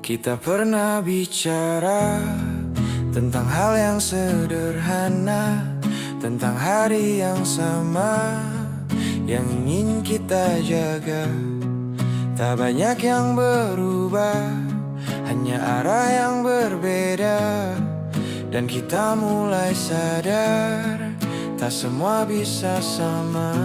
Kita pernah bicara tentang hal yang sederhana, tentang hari yang sama yang ingin kita jaga. Tak banyak yang berubah, hanya arah yang berbeda. Dan kita mulai sadar, tak semua bisa sama.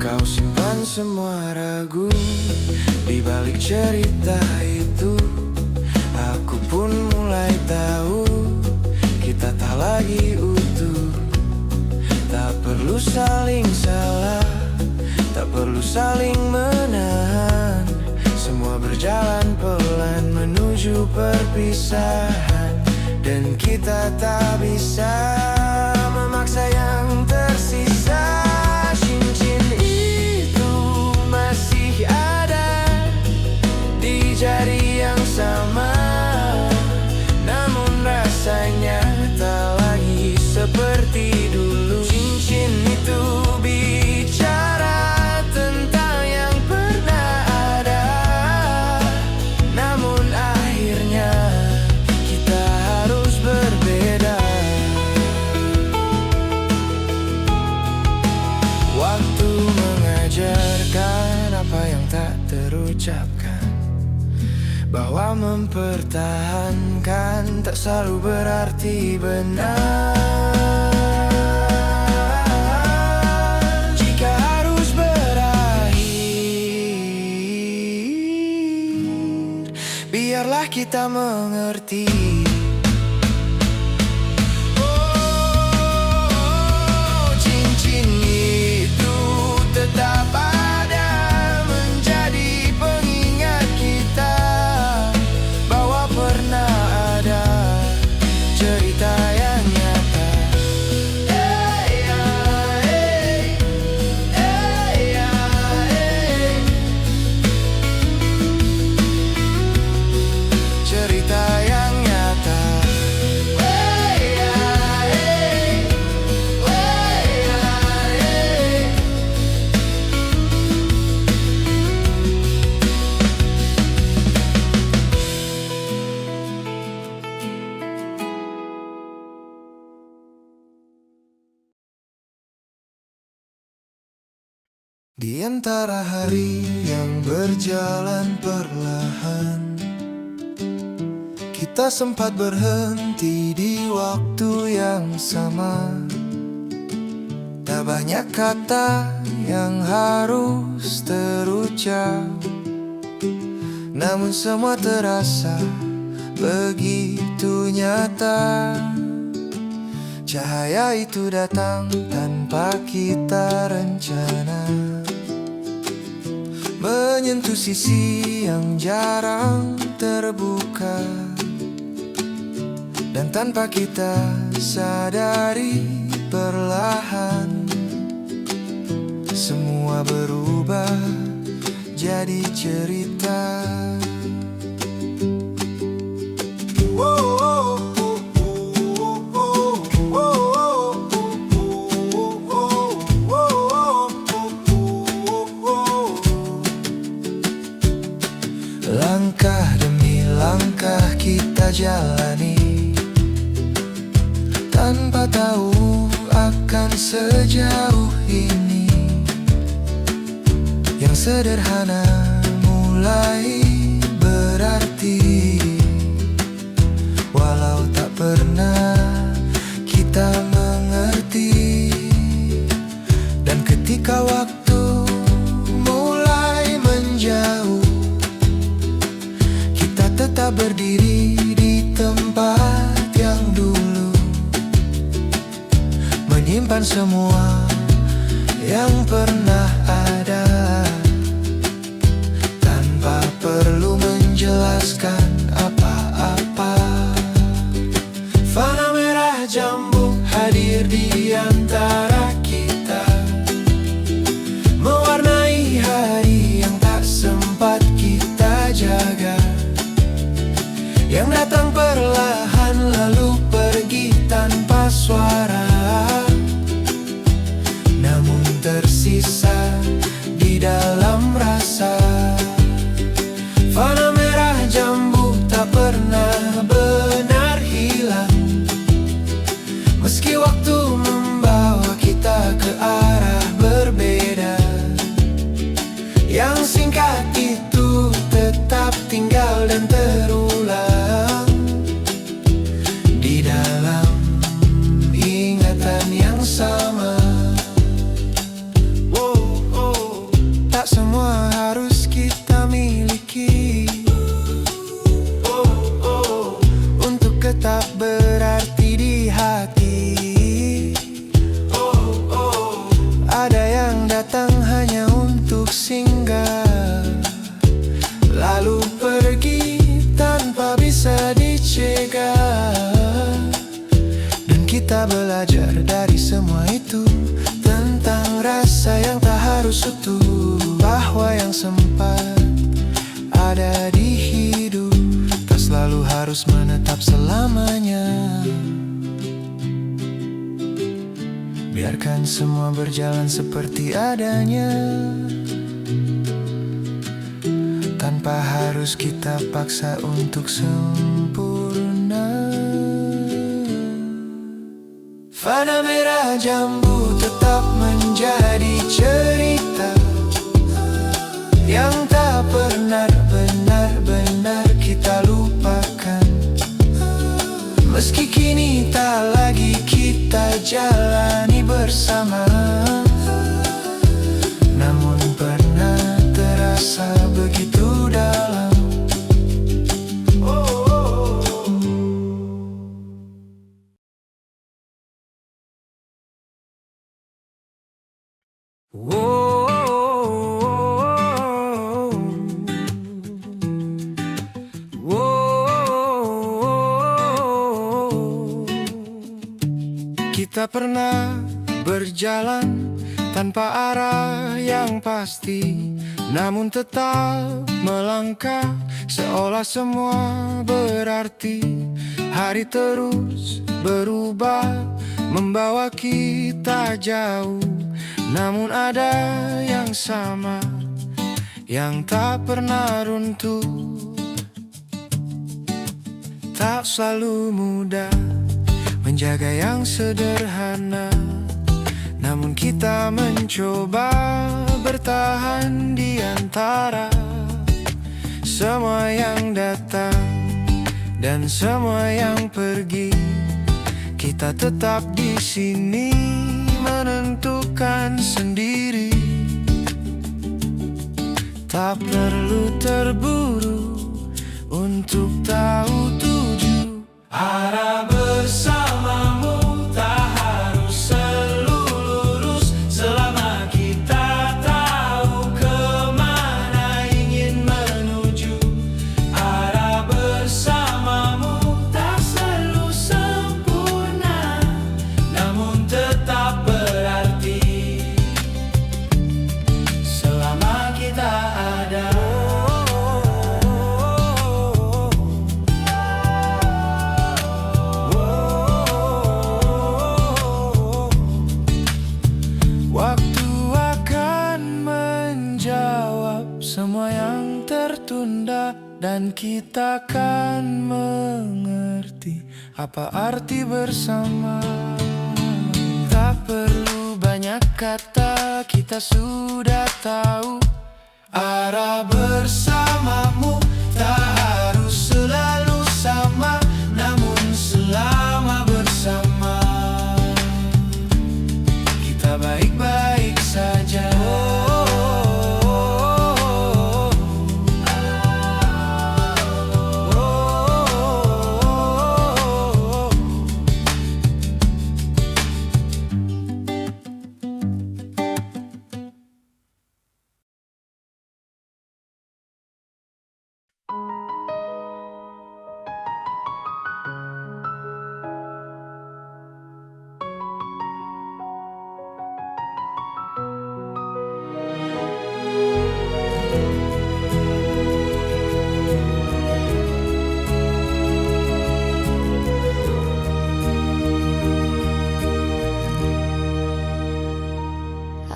Kau simpan semua ragu di balik cerita itu. Aku pun mulai tahu kita tak lagi utuh. Tak perlu saling salah, tak perlu saling menahan. Semua berjalan pelan menuju perpisahan. Dan kita tak bisa memaksa yang tersisa. Cincin itu masih ada di jari yang sama, namun rasanya tak lagi seperti dulu. Cincin itu bicara tentang yang pernah ada, namun akhirnya kita harus berbeda. Waktu mengajarkan apa yang tak terucapkan, bahwa mempertahankan tak selalu berarti benar. Jika harus berakhir, biarlah kita mengerti. Cincin itu tetap ada, menjadi pengingat kita bahwa pernah ada cerita yang nyata. Cerita yang nyata. Di antara hari yang berjalan perlahan, kita sempat berhenti di waktu yang sama. Tak banyak kata yang harus terucap, namun semua terasa begitu nyata. Cahaya itu datang tanpa kita rencana, menyentuh sisi yang jarang terbuka. Dan tanpa kita sadari, perlahan semua berubah jadi cerita. Langkah demi langkah kita jalani, tanpa tahu akan sejauh ini. Yang sederhana mulai berarti, walau tak pernah kita mengerti. Dan ketika waktu mulai menjauh, kita tetap berdiri di tempat yang dulu, menyimpan semua yang pernah ada, tanpa perlu menjelaskan apa-apa. Fana merah jambu hadir di antara kita, mewarnai hari yang tak sempat kita jaga. Yang datang perlahan lalu pergi tanpa suara, namun tersisa sempat ada di hidup, tak selalu harus menetap selamanya. Biarkan semua berjalan seperti adanya, tanpa harus kita paksa untuk sempurna. Fana merah jambu tetap menjadi cerita yang tak pernah benar-benar kita lupakan. Meski kini tak lagi kita jalani bersama, namun pernah terasa begitu dalam. Kita pernah berjalan tanpa arah yang pasti, namun tetap melangkah seolah semua berarti. Hari terus berubah, membawa kita jauh, namun ada yang sama, yang tak pernah runtuh. Tak selalu mudah menjaga yang sederhana, namun kita mencoba bertahan di antara semua yang datang dan semua yang pergi. Kita tetap di sini menentukan sendiri. Tak perlu terburu untuk tahu tujuh arah bersamamu. Tak harus selalu lurus selama kita tahu kemana ingin menuju. Arah bersamamu tak selalu sempurna, namun tetap berarti selama kita ada. Waktu akan menjawab semua yang tertunda, dan kita akan mengerti apa arti bersama. Tak perlu banyak kata, kita sudah tahu arah bersamamu. Tak harus selalu sama, namun selama bersama kita baik-baik saja.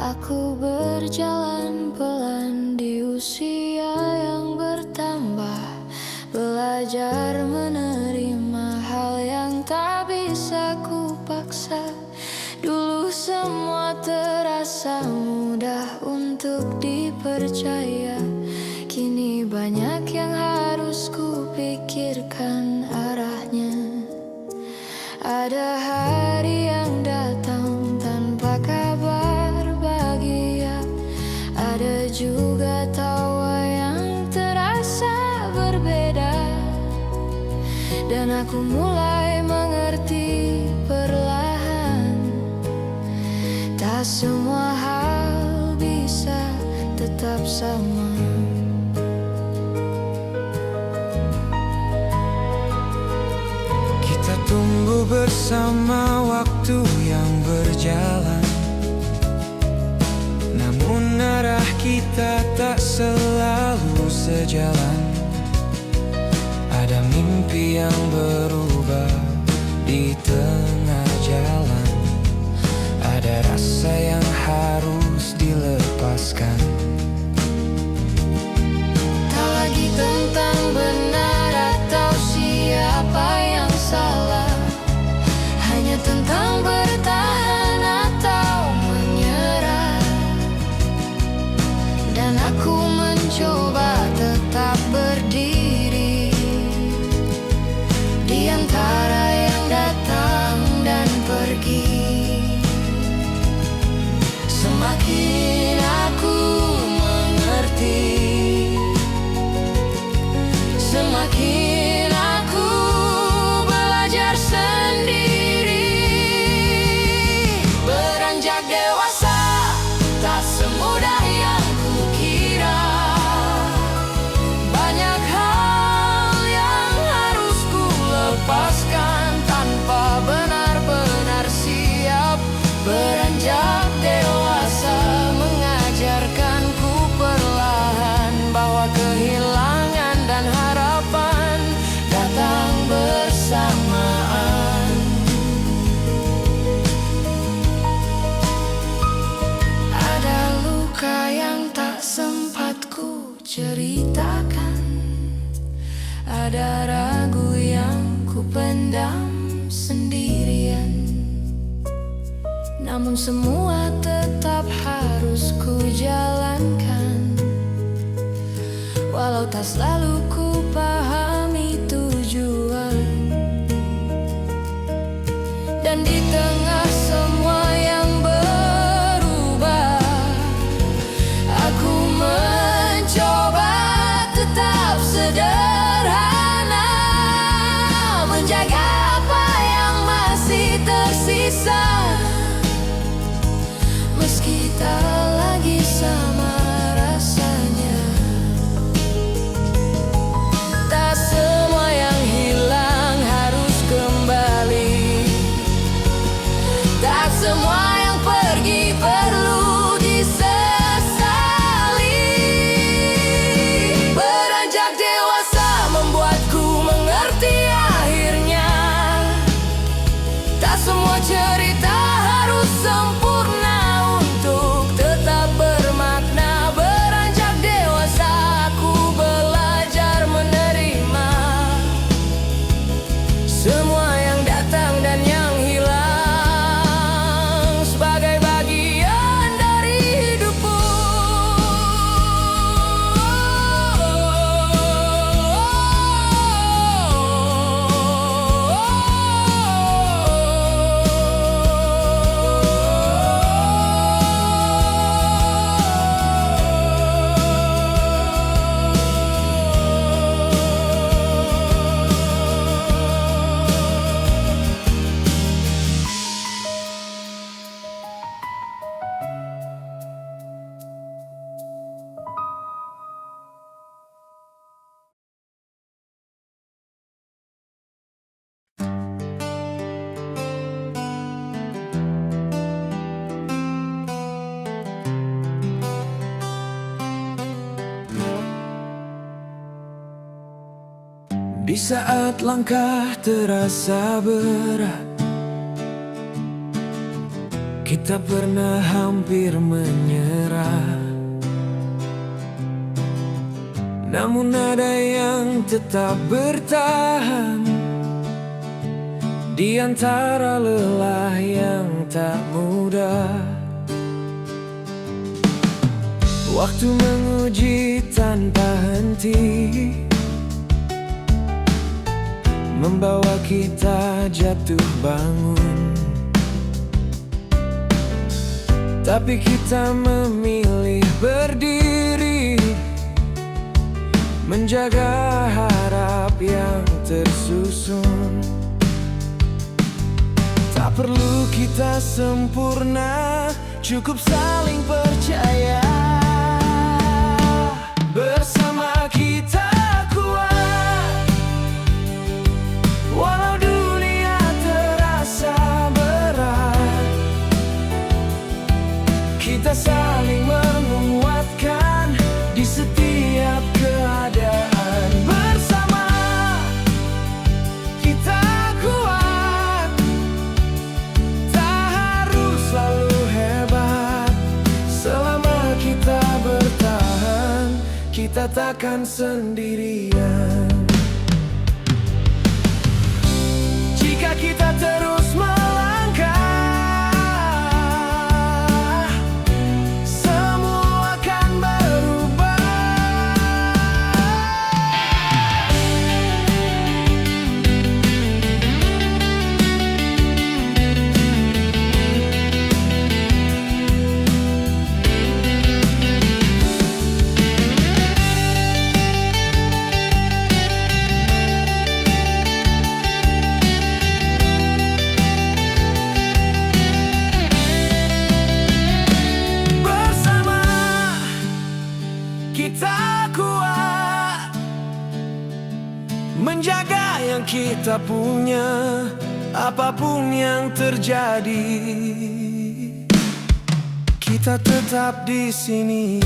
Aku berjalan pelan di usia yang bertambah, belajar menerima hal yang tak bisa ku paksa. Dulu semua terasa mudah untuk dipercaya, kini banyak yang harus ku pikirkan arahnya. Ada hari yang datang tanpa kabar bahagia, ada juga tawa yang terasa berbeda. Dan aku mulai mengerti perlahan, tak semua hal bisa tetap sama. Kita tumbuh bersama waktu yang berjalan, namun arah kita tak selalu sejalan. Ada mimpi yang berubah di tengah jalan. Ada rasa yang harus dilepaskan. Tak lagi tentang benar atau siapa yang salah, hanya tentang bertahan atau menyerah. Dan aku mencoba tetap berdiri di antara yang datang dan pergi. Semakin aku mengerti, semakin aku belajar sendiri. Beranjak dewasa tak semudah yang kukira. Banyak hal yang harus ku lepaskan tanpa benar-benar siap. Beranjak dewasa mengajarkanku perlahan bahwa kehilangan dan harapan datang bersamaan. Ada luka yang tak sempat ku ceritakan, ada ragu yang ku pendam sendirian. Namun semua tetap harus ku jalankan, walau tak selalu ku pahami tujuan. Dan di tengah semua yang berubah, aku mencoba tetap sederhana, menjaga apa yang masih tersisa. Meski tak lagi sama rasanya, tak semua yang hilang harus kembali. Tak semua yang pergi perlu disesali. Beranjak dewasa membuatku mengerti akhirnya, tak semua cerita harus sempurna untuk tetap bermakna. Beranjak dewasa aku belajar menerima semua yang datang dan yang hilang sebagai bagian dari hidupku. Di saat langkah terasa berat, kita pernah hampir menyerah. Namun ada yang tetap bertahan di antara lelah yang tak mudah. Waktu menguji tanpa henti, membawa kita jatuh bangun. Tapi kita memilih berdiri, menjaga harap yang tersusun. Tak perlu kita sempurna, cukup saling percaya. Bersama kita kuat, walau dunia terasa berat. Kita saling menguatkan di setiap keadaan. kita takkan sendirian. Jika kita terus melangkah, semua akan berubah. Kita kuat menjaga yang kita punya, apapun yang terjadi. Kita tetap di sini.